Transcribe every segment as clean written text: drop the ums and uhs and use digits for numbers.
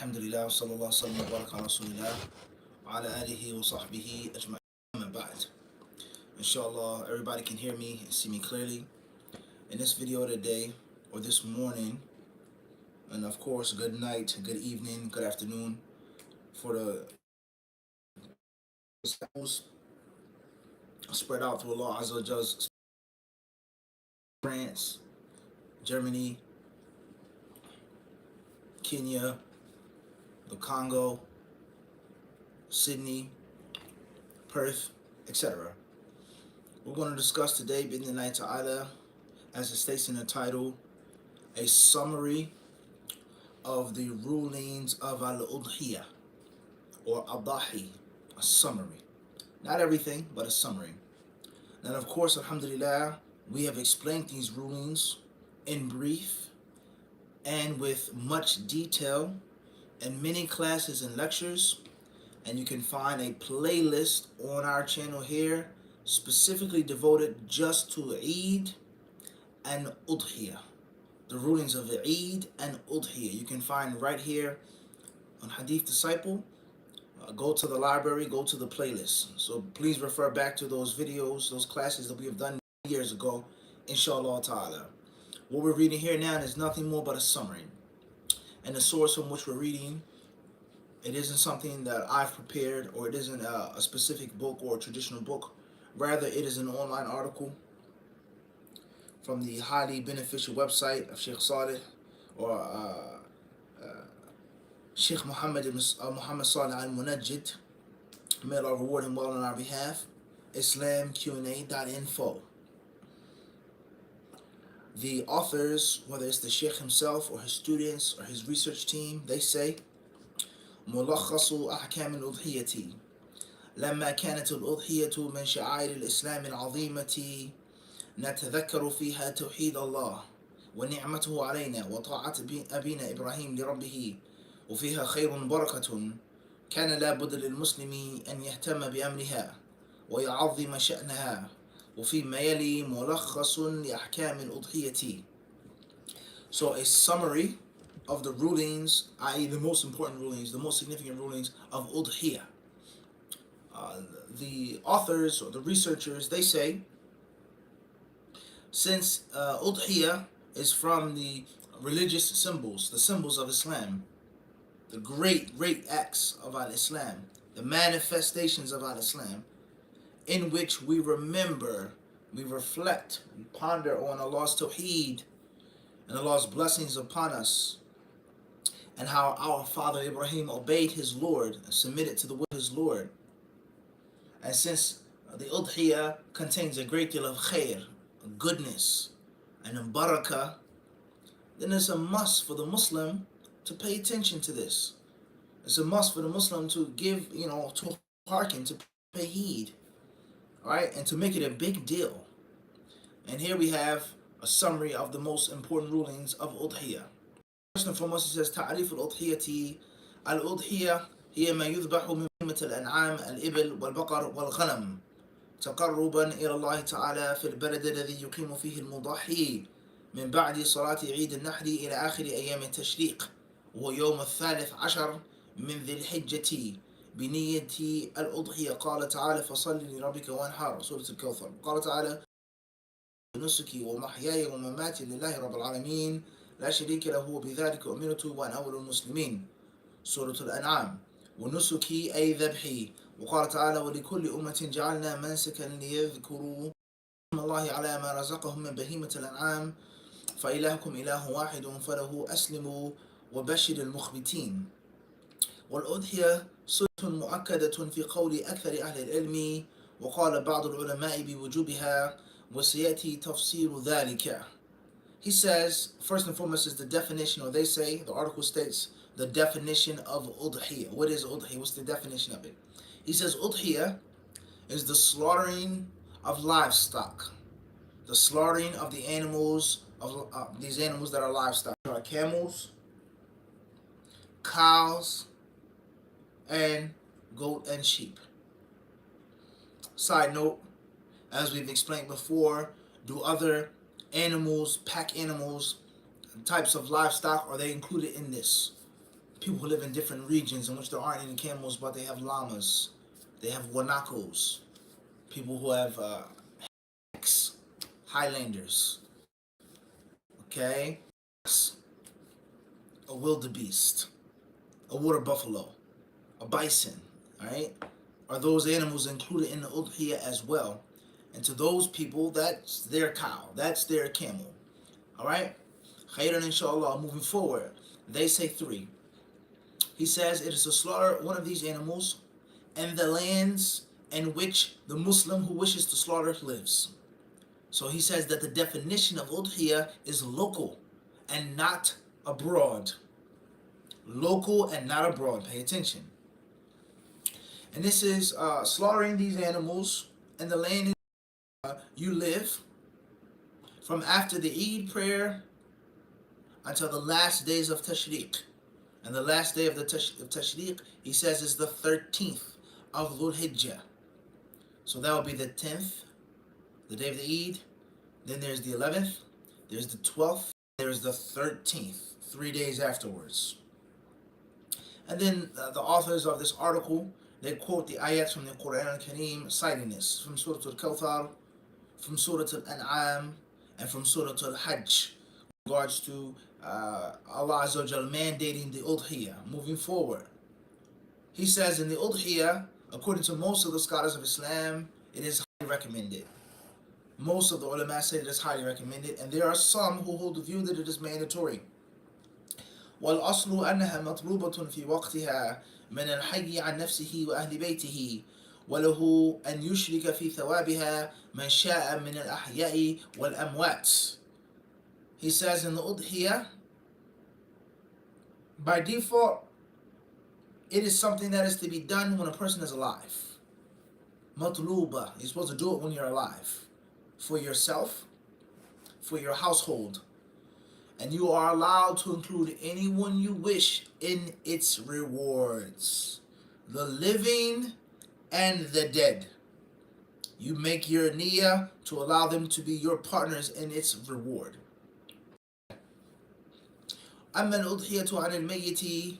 Alhamdulillah, sallallahu sallam wa baraka ala rasulillah, wa ala alihi wa sahbihi ajma'in. Amma ba'd. Inshallah, everybody can hear me and see me clearly. In this video today, or this morning, and of course, good night, good evening, good afternoon, for the disciples spread out through Allah Azza wa Jalla's France, Germany, Kenya, the Congo, Sydney, Perth, etc. We're going to discuss today, B'idhnillahi ta'ala, as it states in the title, a summary of the rulings of al-Udhiyyah, or Adahi, a summary. Not everything, but a summary. And of course, alhamdulillah, we have explained these rulings in brief and with much detail in many classes and lectures, and you can find a playlist on our channel here specifically devoted just to Eid and Udh'hiyah, the rulings of Eid and Udh'hiyah. You can find right here on HadithDisciple. Go to the library, go to the playlist. So please refer back to those videos, those classes that we have done years ago, inshallah ta'ala. What we're reading here now is nothing more but a summary. And the source from which we're reading, it isn't something that I've prepared, or it isn't a specific book or a traditional book. Rather, it is an online article from the highly beneficial website of Sheikh Saleh, or Sheikh Muhammad Saleh al-Munajjid. May Allah reward him well on our behalf. IslamQA.info. The authors, whether it's the Sheikh himself or his students or his research team, they say, ملخص أحكام الأضحية لما كانت الأضحية من شعائر الإسلام العظيمة نتذكر فيها توحيد الله ونعمته علينا وطاعة أبينا إبراهيم لربه وفيها خير بركة كان لا بد للمسلم أن يهتم بأمرها ويعظم شأنها وفيما يلي ملخص لأحكام الأضحية. So a summary of the rulings, i.e. the most important rulings, the most significant rulings of Udhiyyah. The authors or the researchers, they say, since Udhiyyah is from the religious symbols, the symbols of Islam, the great acts of al-Islam, the manifestations of al-Islam, in which we remember, we reflect, we ponder on Allah's tawheed and Allah's blessings upon us, and how our father Ibrahim obeyed his Lord and submitted to the will of his Lord. And since the Udh'hiyah contains a great deal of khair, goodness, and barakah, then it's a must for the Muslim to pay attention to this. It's a must for the Muslim to give, to hearken, to pay heed, right, and to make it a big deal. And here we have a summary of the most important rulings of Udh'hiyah. First and foremost, it says, تعريف الأضحية. الأضحية هي ما يذبح من بهيمة الأنعام الإبل والبقر والغنم تقربا إلى الله تعالى في البلد الذي يقيم فيه المضحي من بعد صلاة عيد النحر إلى آخر أيام التشريق، وهو يوم 13 من ذي الحجة بنية الأضحية. قال تعالى فصل لربك وانحر، سورة الكوثر. قال تعالى نسكي ومحياي ومماتي لله رب العالمين لا شريك له وبذلك أمرت وأنا أول المسلمين، سورة الأنعام. ونسكي أي ذبحي. وقال تعالى ولكل أمة جعلنا منسكا ليذكروا اسم الله على ما رزقهم من بهيمة الأنعام فإلهكم إله واحد فله أسلموا وبشر المخبتين. والأضحية سنة مؤكدة في قول أكثر أهل العلم، وقال بعض العلماء بوجوبها وسيأتي تفسير ذلك. He says, first and foremost is the definition, or they say, the article states the definition of Udhiyyah. What is Udhiyyah? What's the definition of it? He says Udhiyyah is the slaughtering of livestock, the slaughtering of the animals, of these animals that are livestock. There are camels, cows, and goat and sheep. Side note, as we've explained before, do other animals, pack animals, types of livestock, are they included in this? people who live in different regions in which there aren't any camels, but they have llamas. They have guanacos. People who have Highlanders. Okay? A wildebeest. A water buffalo. A bison. Alright? Are those animals included in the Udhiyyah as well? And to those people, that's their cow. That's their camel. Alright? Khairan inshallah, moving forward. They say 3. He says it is to slaughter one of these animals and the lands in which the Muslim who wishes to slaughter lives. So he says that the definition of Udhiyyah is local and not abroad. Local and not abroad. Pay attention. And this is slaughtering these animals in the land in which you live from after the Eid prayer until the last days of Tashriq. And the last day of the Tashriq, he says, is the 13th of Udhiyyah. So that will be the 10th, the day of the Eid. Then there's the 11th, there's the 12th, there's the 13th, 3 days afterwards. And then the authors of this article, they quote the ayats from the Quran al-Kareem citing this, from Surah Al-Kawthar, from Surah Al-An'am, and from Surah Al-Hajj, in regards to Allah Azza wa Jal mandating the Udhiyyah. Moving forward, he says in the Udhiyyah, according to most of the scholars of Islam, it is highly recommended. Most of the ulama say it is highly recommended, and there are some who hold the view that it is mandatory. وَالْأَصْلُ أَنَّهَا مَطْلُوبَةٌ فِي وَقْتِهَا مِنَ الْحَيِّ عَنْ نَفْسِهِ وَأَهْلِ بَيْتِهِ وَلَهُ أَنْ يُشْرِكَ فِي ثَوَابِهَا مَنْ شَاءَ مِنَ الْأَحْيَاءِ وَالْأَمْوَاتِ. He says in the Udhiyyah, by default, it is something that is to be done when a person is alive. Matluba, you're supposed to do it when you're alive. For yourself, for your household. And you are allowed to include anyone you wish in its rewards. The living and the dead. You make your niyyah to allow them to be your partners in its reward. أما الأضحية عن الميت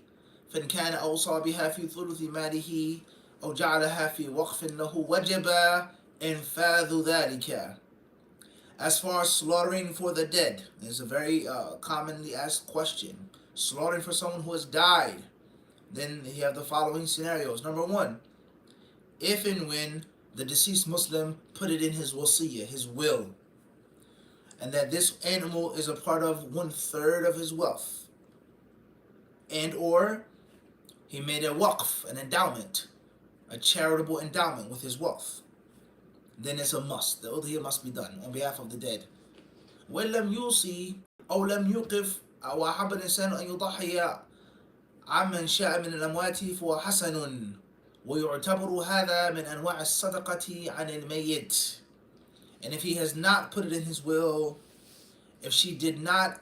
فإن كان أوصى بها في ثلث ماله أو جعلها في وقف له وجب إنفاذ ذلك. As far as slaughtering for the dead, is a very commonly asked question. Slaughtering for someone who has died, then you have the following scenarios. Number 1, if and when the deceased Muslim put it in his wasiyah, his will, and that this animal is a part of 1/3 of his wealth, and or he made a waqf, an endowment, a charitable endowment with his wealth, then it's a must. The udhiyyah must be done on behalf of the dead. وَلَمْ يُوصِي أو لم يوقف أو أحب الإنسان أن يضحي عمن شاء من الأموات فهو حسن ويعتبر هذا من أنواع الصدقة عن الميت. And if he has not put it in his will, if she did not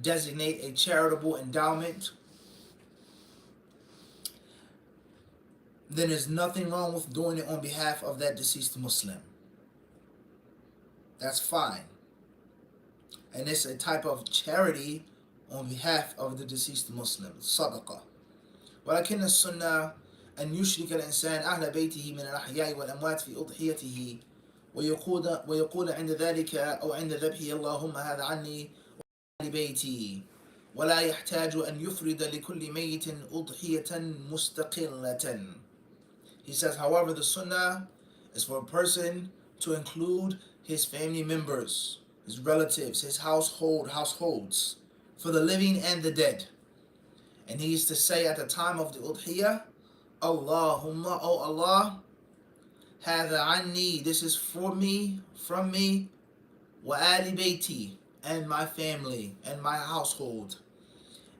designate a charitable endowment, then there's nothing wrong with doing it on behalf of that deceased Muslim. That's fine. And it's a type of charity on behalf of the deceased Muslim, صدقة. ولكن السنة أن يشرك الإنسان أهل بيته من الأحياء والأموات في أضحيته ويقول عند ذلك أو عند ذبحه اللهم هذا عني وعلى بيتي ولا يحتاج أن يفرد لكل ميت أضحية مستقلة. He says, however, the sunnah is for a person to include his family members, his relatives, his households, for the living and the dead. And he used to say at the time of the Udhiyyah, Allahumma, oh Allah, هذا عني, this is for me, from me, وآل بيتي, and my family, and my household.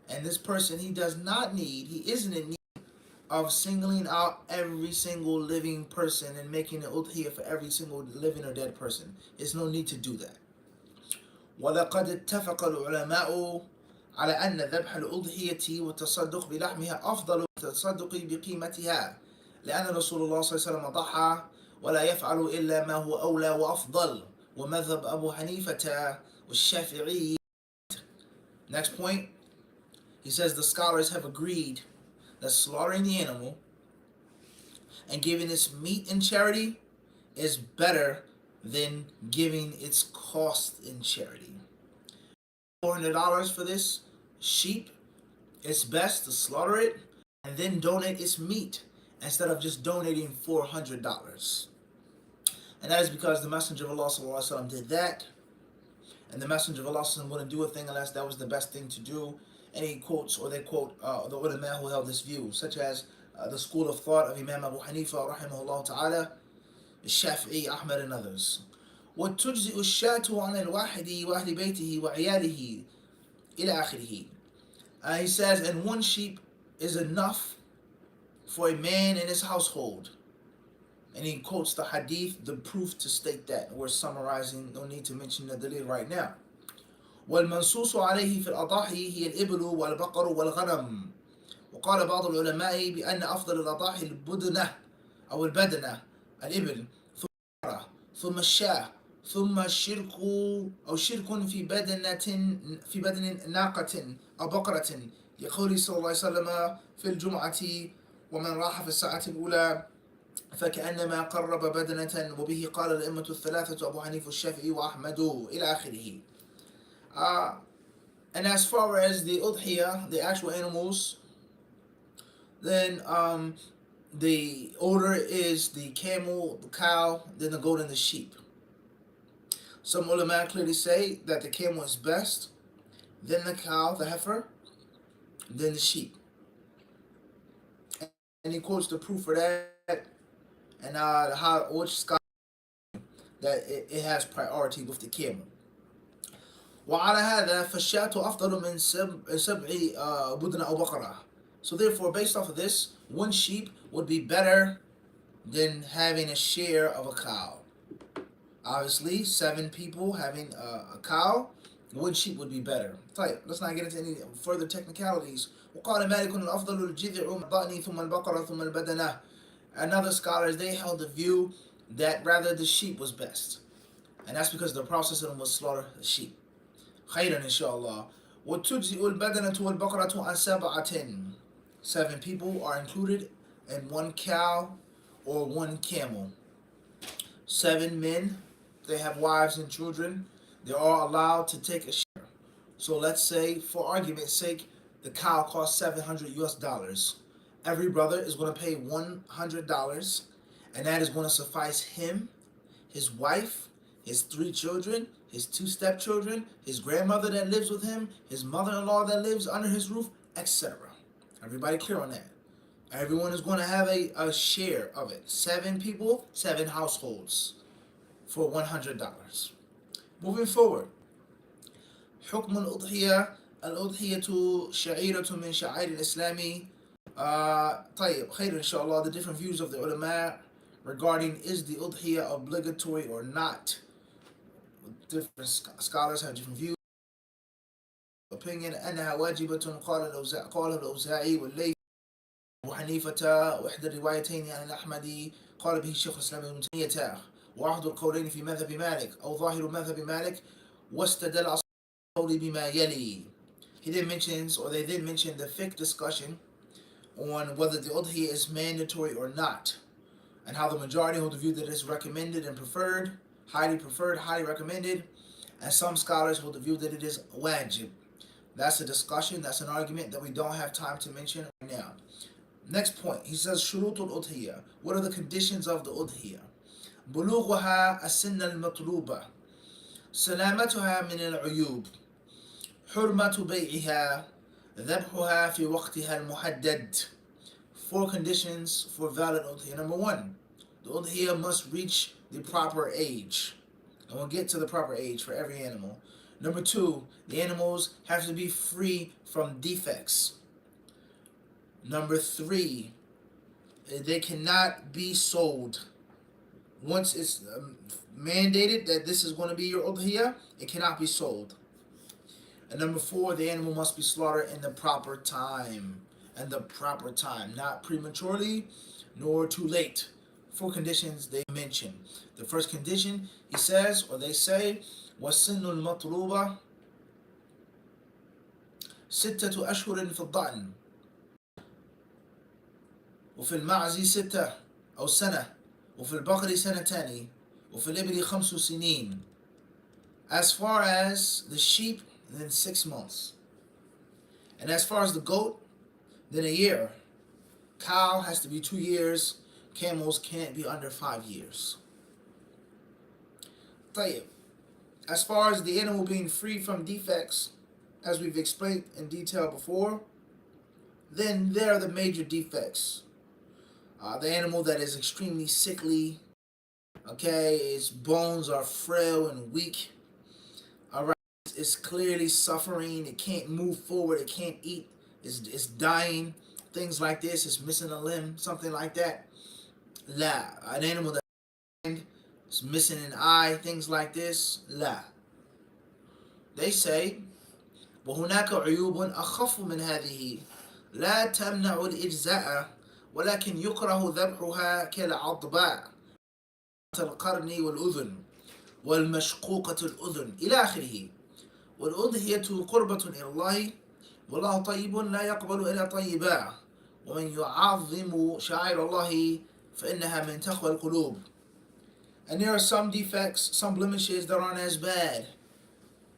And this person, he does not need, he isn't in need of singling out every single living person and making an udhiyyah for every single living or dead person. There's no need to do that. وَلَقَدْ اتَّفَقَ الْعُلَمَاءُ على أن ذبح الأضحية والتصدق بلحمها أفضل من التصدق بقيمتها لأن رسول الله صلى الله عليه وسلم ضحى ولا يفعل إلا ما هو أولى وأفضل ومذهب أبو حنيفة والشافعي. Next point. He says the scholars have agreed that slaughtering the animal and giving its meat in charity is better than giving its cost in charity. $400 for this sheep, it's best to slaughter it and then donate its meat instead of just donating $400. And that is because the Messenger of Allah ﷺ did that, and the Messenger of Allah ﷺ wouldn't do a thing unless that was the best thing to do. And he quotes, or they quote, the ulama who held this view, such as the school of thought of Imam Abu Hanifa rahimahullah ta'ala, Shafi'i, Ahmad, and others. وتجزئ الشاة عن الواحد وأهل بيته وعياله إلى آخره. He says, and one sheep is enough for a man in his household. And he quotes the hadith, the proof to state that. We're summarizing, no need to mention the dalil right now. والمنصوص عليه في الأضاحي هي الإبل والبقر والغنم. وقال بعض العلماء بأن أفضل الأضاحي البدنة أو البدنة الإبل ثم الشاة ثم الشرك أو شرك في بدن ناقة أو بقرة لقوله صلى الله عليه وسلم في الجمعة ومن راح في الساعة الأولى فكأنما قرب بدنة وبه قال الأئمة الثلاثة أبو حنيفة الشافعي وأحمد إلى آخره. And as far as the udhiyah, the actual animals, then the order is the camel, the cow, then the goat, and the sheep. Some ulama clearly say that the camel is best, then the cow, the heifer, then the sheep. And he quotes the proof for that, and which scholar that it has priority with the camel. وعلى هذا فالشاة أفضل من سبع بدن أو بقرة. So therefore, based off of this, one sheep would be better than having a share of a cow. Obviously, 7 people having a cow, one sheep would be better. Let's not get into any further technicalities. وقال مالك الأفضل الجذع الضأن ثم البقرة ثم البدنة. And other scholars, they held the view that rather the sheep was best. And that's because the Prophet was slaughter the sheep. خيرا إن شاء الله. وتجزئ البدنة والبقرة عن سبعة. 7 people are included in 1 cow or 1 camel. 7 men, they have wives and children, they're all allowed to take a share. So let's say, for argument's sake, the cow costs $700. Every brother is going to pay $100, and that is going to suffice him, his wife, his 3 children, his 2 stepchildren, his grandmother that lives with him, his mother-in-law that lives under his roof, etc. Everybody clear on that? Everyone is going to have a share of it. 7 people, 7 households for $100. Moving forward. حكم الأضحية الأضحية شعيرة من شعائر الإسلام. طيب خير إن شاء الله. The different views of the ulama regarding is the udhiyah obligatory or not. Different scholars have different views. Opinion أنها واجبة قال الأوزاعي والليث أبو حنيفة وإحدى الروايتين عن الأحمدي قال به الشيخ الإسلام ابن تيمية وأحد القولين في مذهب مالك أو ظاهر مذهب مالك واستدل أصحاب القول بما يلي. They then mention the fiqh discussion on whether the udhiyah is mandatory or not, and how the majority hold the view that it's recommended and preferred, highly recommended, and some scholars hold the view that it is wajib. That's a discussion, that's an argument that we don't have time to mention right now. Next point, he says shurutul udhiyah. What are the conditions of the udhiyah? بلوغها السن المطلوبة سلامتها من العيوب حرمة بيعها ذبحها في وقتها المحدد. 4 conditions for valid udhiyah. Number 1, the udhiyah must reach the proper age. And we'll get to the proper age for every animal. Number 2, the animals have to be free from defects. Number 3, they cannot be sold. Once it's mandated that this is going to be your udhiyah, it cannot be sold. And number 4, the animal must be slaughtered in the proper time. And the proper time, not prematurely nor too late. 4 conditions they mention. The first condition, he says, or they say, وَالسِّنُّ الْمَطْلُوبَةِ ستة أشهر في الضأن، وفي المعز 6 أو سنة، وفي البقر سنتان، وفي الإبل 5 سنين. As far as the sheep, then 6 months. And as far as the goat, then a year. Cow has to be 2 years. Camels can't be under 5 years. طيب. As far as the animal being free from defects, as we've explained in detail before, then there are the major defects. The animal that is extremely sickly, okay, its bones are frail and weak, alright, it's clearly suffering, it can't move forward, it can't eat, it's dying, things like this, it's missing a limb, something like that. La. An animal that's missing an eye, things like this, la. They say, وهناك عيوب أخف من هذه لا تمنع الإجزاء ولكن يكره ذبحها كالعضباء القرن والأذن والمشقوقة الأذن إلى آخره. والأضحية قربة إلى الله والله طيب لا يقبل إلا طيبا ومن يعظم شعائر الله فإنها من تقوى القلوب. And there are some defects, some blemishes that aren't as bad,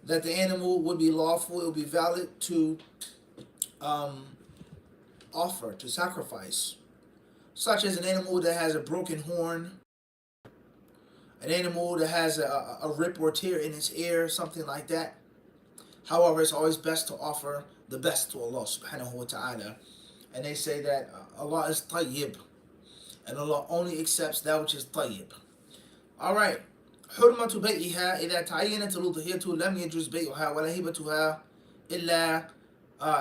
that the animal would be lawful, it would be valid to offer, to sacrifice, such as an animal that has a broken horn, an animal that has a rip or tear in its ear, something like that. However, it's always best to offer the best to Allah subhanahu wa ta'ala. And they say that Allah is tayyib, and Allah only accepts that which is tayyib. Alright. حرمة بيعها إذا تعينت الأضحية لم يجوز بيعها ولا هبتها إلا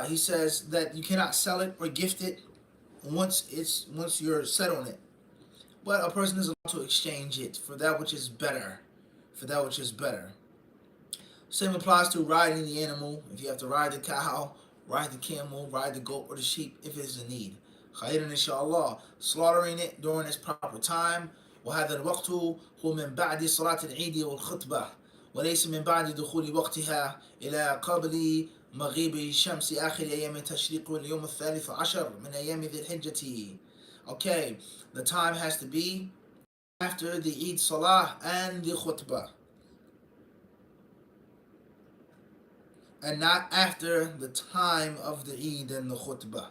he says that you cannot sell it or gift it once you're set on it. But a person is allowed to exchange it for that which is better. Same applies to riding the animal. If you have to ride the cow, ride the camel, ride the goat or the sheep, if it is a need. خيرا inshallah. Slaughtering it during its proper time. وهذا الوقت هو من بعد صلاة العيد والخطبة وليس من بعد دخول وقتها إلى قبل مغيب شمس آخر أيام التشريق واليوم 13 من أيام ذي الحجة. Okay, the time has to be after the Eid Salah and the khutbah, and not after the time of the Eid and the khutbah.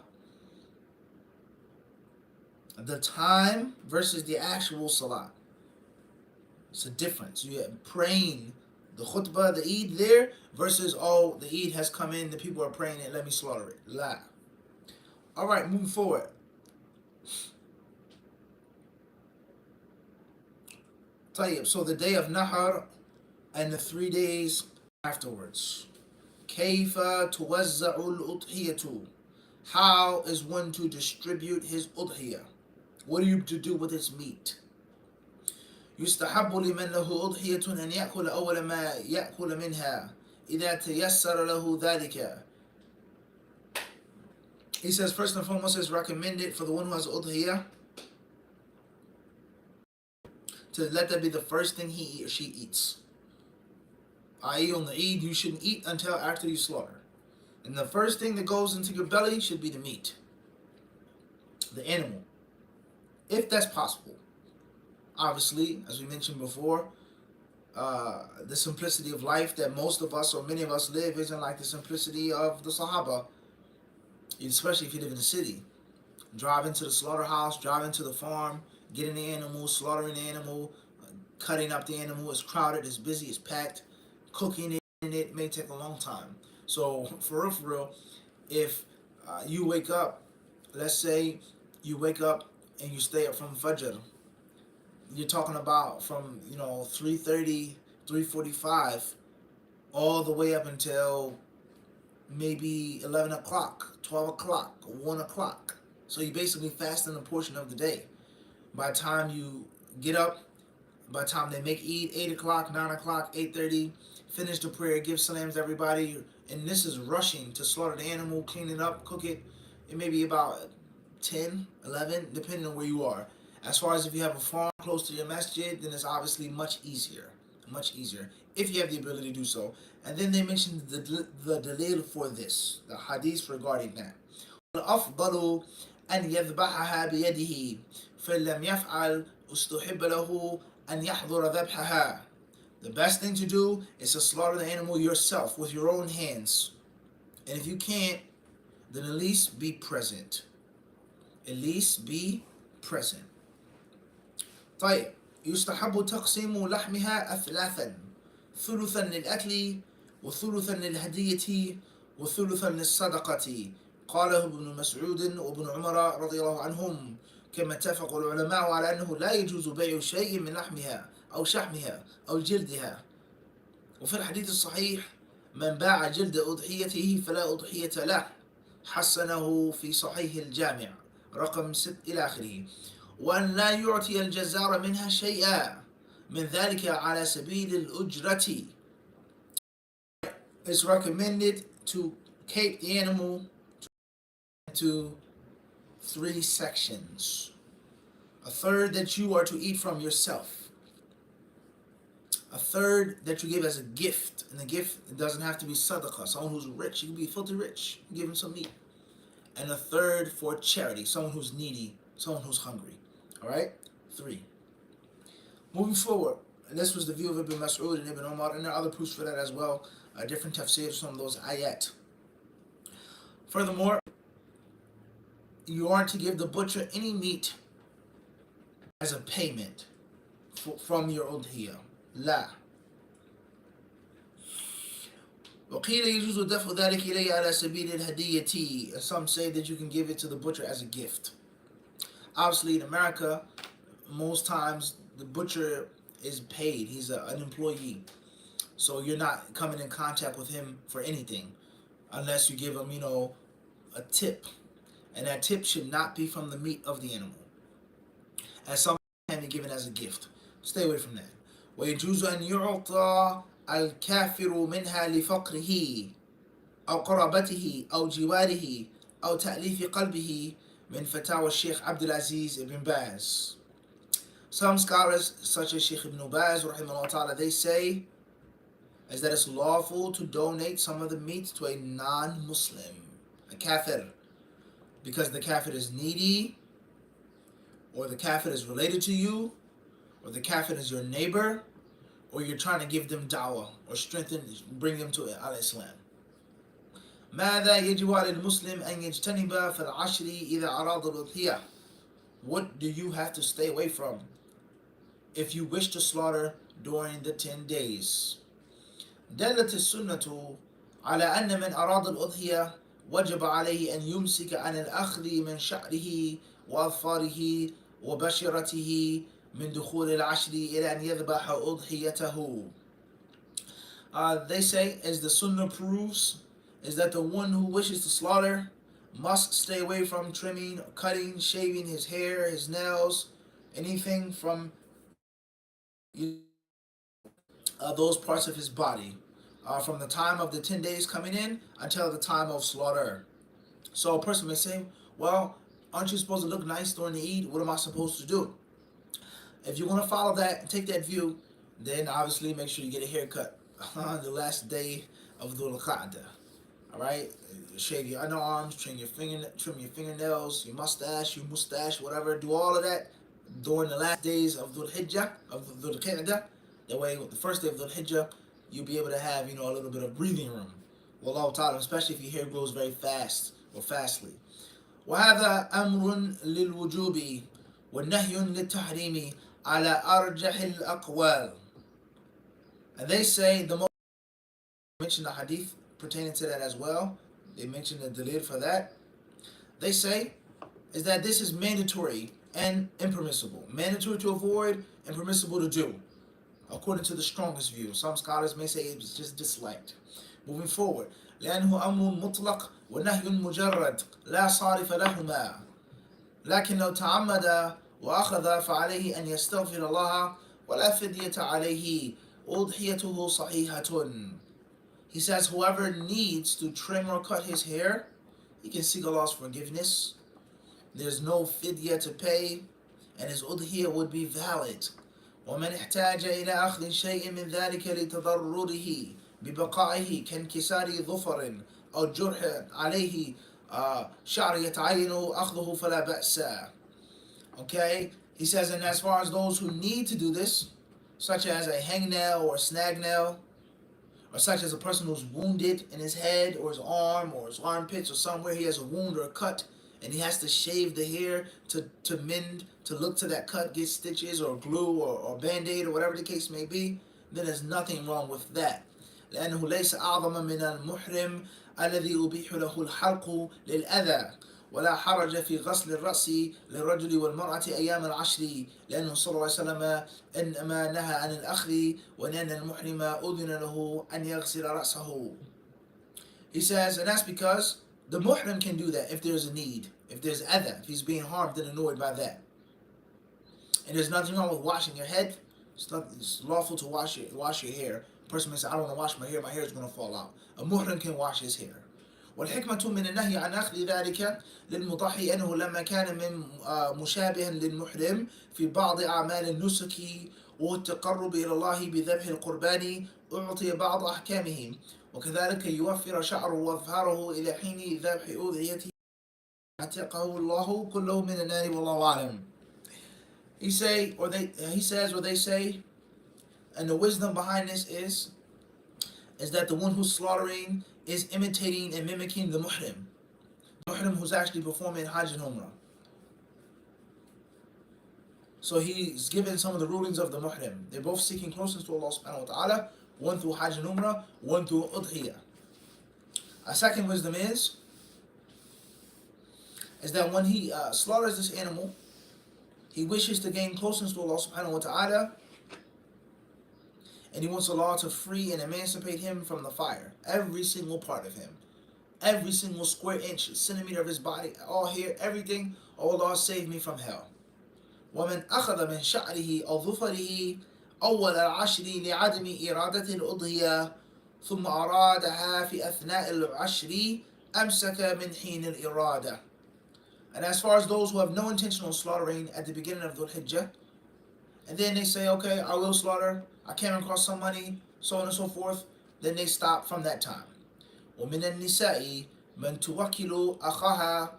The time versus the actual salah. It's a difference. You have praying the khutbah, the Eid there, versus, oh, the Eid has come in, the people are praying it, let me slaughter it. La. Alright, moving forward. طيب, so the day of Nahar and the 3 days afterwards. كيف توزع الأضحية? How is one to distribute his udhiyah? What are you to do with its meat? يستحب لمن له أضحية أن يأكل أول ما يأكل منها إذا تيسر له ذلك. He says, first and foremost, it's recommended for the one who has udhiyah to let that be the first thing he or she eats. I.e., on the Eid, you shouldn't eat until after you slaughter. And the first thing that goes into your belly should be the meat, the animal, if that's possible. Obviously, as we mentioned before, the simplicity of life that most of us or many of us live isn't like the simplicity of the Sahaba, especially if you live in the city. Driving to the slaughterhouse, driving to the farm, getting the animal, slaughtering the animal, cutting up the animal. It's crowded, it's busy, it's packed. Cooking it may take a long time. So for real, if you wake up, let's say you wake up and you stay up from Fajr, you're talking about from 3:30, 3:45, all the way up until maybe 11 o'clock, 12 o'clock, 1 o'clock. So you basically fasting a portion of the day. By the time you get up, by the time they make Eid, 8 o'clock, 9 o'clock, 8:30, finish the prayer, give salams to everybody, and this is rushing to slaughter the animal, clean it up, cook it. It may be about 10, 11, depending on where you are. As far as if you have a farm close to your masjid, then it's obviously much easier. much easier if you have the ability to do so. And then they mentioned the dalil for this, the hadith regarding that. الأفضل أن يذبحها بيده فإن لم يفعل استحب له أن يحضر ذبحها. The best thing to do is to slaughter the animal yourself with your own hands. And if you can't, then at least be present. At least be present. طيب يستحب تقسيم لحمها أثلاثا ثلثا للأكل وثلثا للهدية وثلثا للصدقة قاله ابن مسعود وابن عمر رضي الله عنهم كما اتفق العلماء على أنه لا يجوز بيع شيء من لحمها أو شحمها أو جلدها. وفي الحديث الصحيح من باع جلد أضحيته فلا أضحية له حسنه في صحيح الجامع رقم 6 إلى آخره. وأن لا يعطي الجزار منها شيئا من ذلك على سبيل الأجرة. It's recommended to cape the animal into 3 sections. A third that you are to eat from yourself. A third that you give as a gift. And the gift doesn't have to be sadaqah. Someone who's rich, you can be filthy rich. You give him some meat. And a third for charity. Someone who's needy. Someone who's hungry. Alright? 3. Moving forward. And this was the view of Ibn Mas'ud and Ibn Umar. And there are other proofs for that as well. Different tafsirs from those ayat. Furthermore, you aren't to give the butcher any meat as a payment from your udhiyah. لا. وقيل يجوز دفع ذلك إليه على سبيل الهدية. Some say that you can give it to the butcher as a gift. Obviously, in America, most times the butcher is paid. He's an employee. So you're not coming in contact with him for anything unless you give him, a tip. And that tip should not be from the meat of the animal. And some can be given as a gift. Stay away from that. ويجوز أن يعطى الكافر منها لفقره أو قرابته أو جواره أو تأليف قلبه من فتاوى الشيخ عبد العزيز ibn Baz. Some scholars, such as Sheikh Ibn Baz, rahimahullah ta'ala, they say is that it's lawful to donate some of the meat to a non-Muslim, a kafir, because the kafir is needy, or the kafir is related to you, or the kafir is your neighbor, or you're trying to give them da'wah, or bring them to al-Islam. ماذا يجب على المسلم أن يجتنب في العشر إذا أراد الأضحية? What do you have to stay away from if you wish to slaughter during the 10 days? دلت السنة على أن من أراد الأضحية وجب عليه أن يمسك عن الأخذ من شعره وأظفاره وبشرته من دخول العشر إلى أن يذبح أضحيته. They say, as the sunnah proves, is that the one who wishes to slaughter must stay away from trimming, cutting, shaving his hair, his nails, anything from those parts of his body, from the time of the 10 days coming in until the time of slaughter. So a person may say, well, aren't you supposed to look nice during the Eid? What am I supposed to do? If you want to follow that and take that view, then obviously make sure you get a haircut on the last day of Dhul Qa'dah. Alright? Shave your underarms, trim your fingernails, your mustache, whatever. Do all of that during the last days of Dhul Hijjah, of Dhul Qa'dah. That way, the first day of Dhul Hijjah, you'll be able to have, a little bit of breathing room. Wallahu ta'ala, especially if your hair grows very fast or fastly. وهذا أمر للوجوب والنهي للتحريم على أرجح الأقوال. And they say, the most mention the hadith pertaining to that as well. They mention the dalil for that. They say is that this is mandatory and impermissible. Mandatory to avoid and permissible to do, according to the strongest view. Some scholars may say it's just disliked. Moving forward, لأنه أمر مطلق ونهي مجرد لا صارف لهما لكن لو تعمد وأخذ فعليه أن يستغفر الله ولا فدية عليه أضحيته صحيحة. He says whoever needs to trim or cut his hair, he can seek Allah's forgiveness. There's no fidya to pay, and his udhiyah would be valid. ومن احتاج إلى أخذ شيء من ذلك لتضرره ببقائه كانكسار ظفر أو جرح عليه شعر يتعين أخذه فلا بأس. Okay, he says, and as far as those who need to do this, such as a hangnail or a snag nail, or such as a person who's wounded in his head or his arm or his armpits or somewhere he has a wound or a cut, and he has to shave the hair to mend, to look to that cut, get stitches or glue or band-aid or whatever the case may be, then there's nothing wrong with that. لأنه ليس أعظم من المحرم الذي يبيح له الحلق للأذى ولا حرج في غسل الرأس للرجل والمرأة أيام العشر لأنه صلى الله عليه وسلم إنما نهى عن الأخذ وأن المحرم أذن له أن يغسل رأسه. He says, and that's because the muhrim can do that if there's a need, if there's adha, if he's being harmed and annoyed by that. And there's nothing wrong with washing your head. It's lawful to wash your hair. A person may say, I don't want to wash my hair is going to fall out. A muhrim can wash his hair. والحكمة من النهي عن أخذ ذلك للمضحي أنه لما كان من مشابها للمحرم في بعض أعمال النسك والتقرب إلى الله بذبح القربان أعطي بعض أحكامه وكذلك يوفر شعره وأظهاره إلى حين ذبح أضحيته عتقه الله كله من النار والله أعلم. He says, or they say, and the wisdom behind this is that the one who's slaughtering is imitating and mimicking the muhrim who's actually performing Hajj and Umrah. So he's given some of the rulings of the muhrim. They're both seeking closeness to Allah subhanahu wa ta'ala, one through Hajj and Umrah, one through Udhiyyah. A second wisdom is that when he slaughters this animal, he wishes to gain closeness to Allah subhanahu wa ta'ala, and he wants Allah to free and emancipate him from the fire. Every single part of him. Every single square inch, centimeter of his body, all hair, everything. Oh Allah, save me from hell. وَمَنْ أَخَذَ مِنْ شَعْرِهِ أَوْ ظُفَرِهِ أَوَّلَ الْعَشْرِ لِعَدَمِ إِرَادَةِ الْأُضْحِيَةِ ثُمَّ أَرَادَهَا فِي أَثْنَاءِ الْعَشْرِ أَمْسَكَ مِنْ حِينِ الْإِرَادَةِ. And as far as those who have no intention on slaughtering at the beginning of Udhiyyah, and then they say, okay, I will slaughter, I came across some money, so on and so forth, then they stop from that time. ومن النساء من توكل أخاها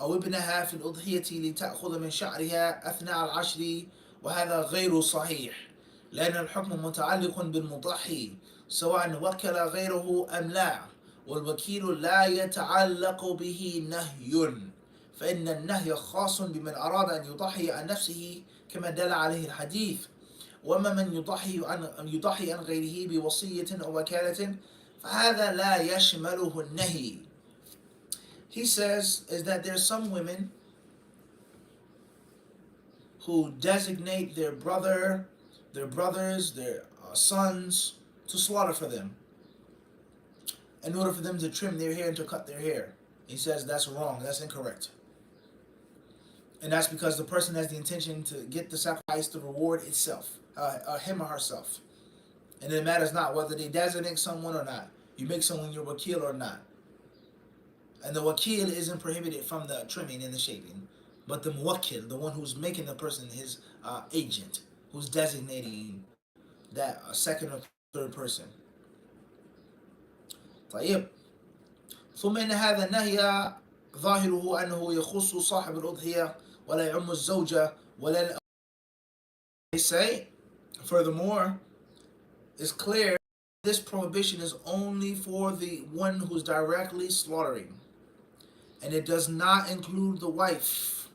أو ابنها في الأضحية لتأخذ من شعرها أثناء العشر وهذا غير صحيح لأن الحكم متعلق بالمضحي سواء وكل غيره أم لا والوكيل لا يتعلق به نهي فإن النهي خاص بمن أراد أن يضحي عن نفسه كما دل عليه الحديث وما من يضحي عن غيره بوصية أو وكالة فهذا لا يشمله النهي. He says is that there's some women who designate their brothers, their sons to slaughter for them in order for them to trim their hair and to cut their hair. He says that's wrong, that's incorrect. And that's because the person has the intention to get the sacrifice to reward itself, him or herself. And it matters not whether they designate someone or not. You make someone your wakil or not. And the wakil isn't prohibited from the trimming and the shaving. But the muwakkil, the one who's making the person his agent, who's designating that second or third person. طيب. ثم إن هذا النهي ظاهره أنه يخص صاحب الأضحية ولا يعم الزوجة ولا. They say, furthermore, it's clear this prohibition is only for the one who's directly slaughtering. And it does not include the wife.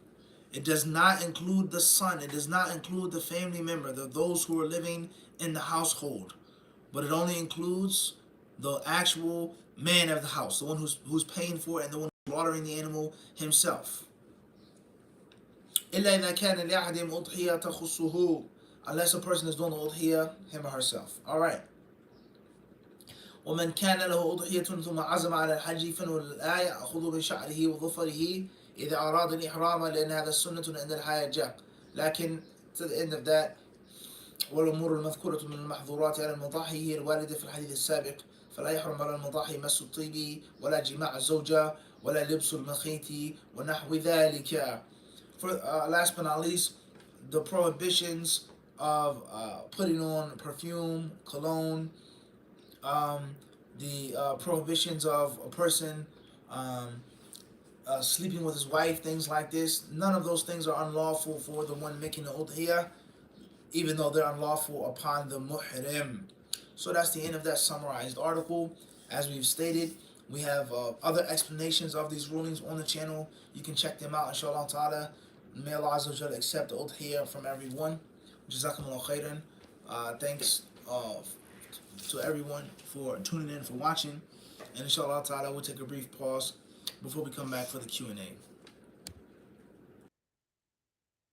It does not include the son. It does not include the family member, those who are living in the household. But it only includes the actual man of the house, the one who's paying for it and the one slaughtering the animal himself. إلا إذا كان لأحدهم أضحية تخصه, unless a person is doing the udhiyah, him or herself. All right. ومن كان له أضحية ثم عزم على الحج فإنه لا يأخذ من شعره وظفره إذا أراد الإحرام لأن هذا السنة عند الحاجة. لكن to the end of that والأمور المذكورة من المحظورات على المضحي هي الواردة في الحديث السابق فلا يحرم على المضحي مس الطيب ولا جماع الزوجة ولا لبس المخيط ونحو ذلك. Last but not least, the prohibitions of putting on perfume, cologne, the prohibitions of a person um, sleeping with his wife, things like this. None of those things are unlawful for the one making the udhiyah, even though they're unlawful upon the muhrim. So that's the end of that summarized article. As we've stated, we have other explanations of these rulings on the channel. You can check them out, inshallah ta'ala. May Allah Azza wa Jalla accept the udhiyah from everyone. Jazakumullah khairan. Thanks to everyone for tuning in, for watching. And inshallah ta'ala, we'll take a brief pause before we come back for the Q&A.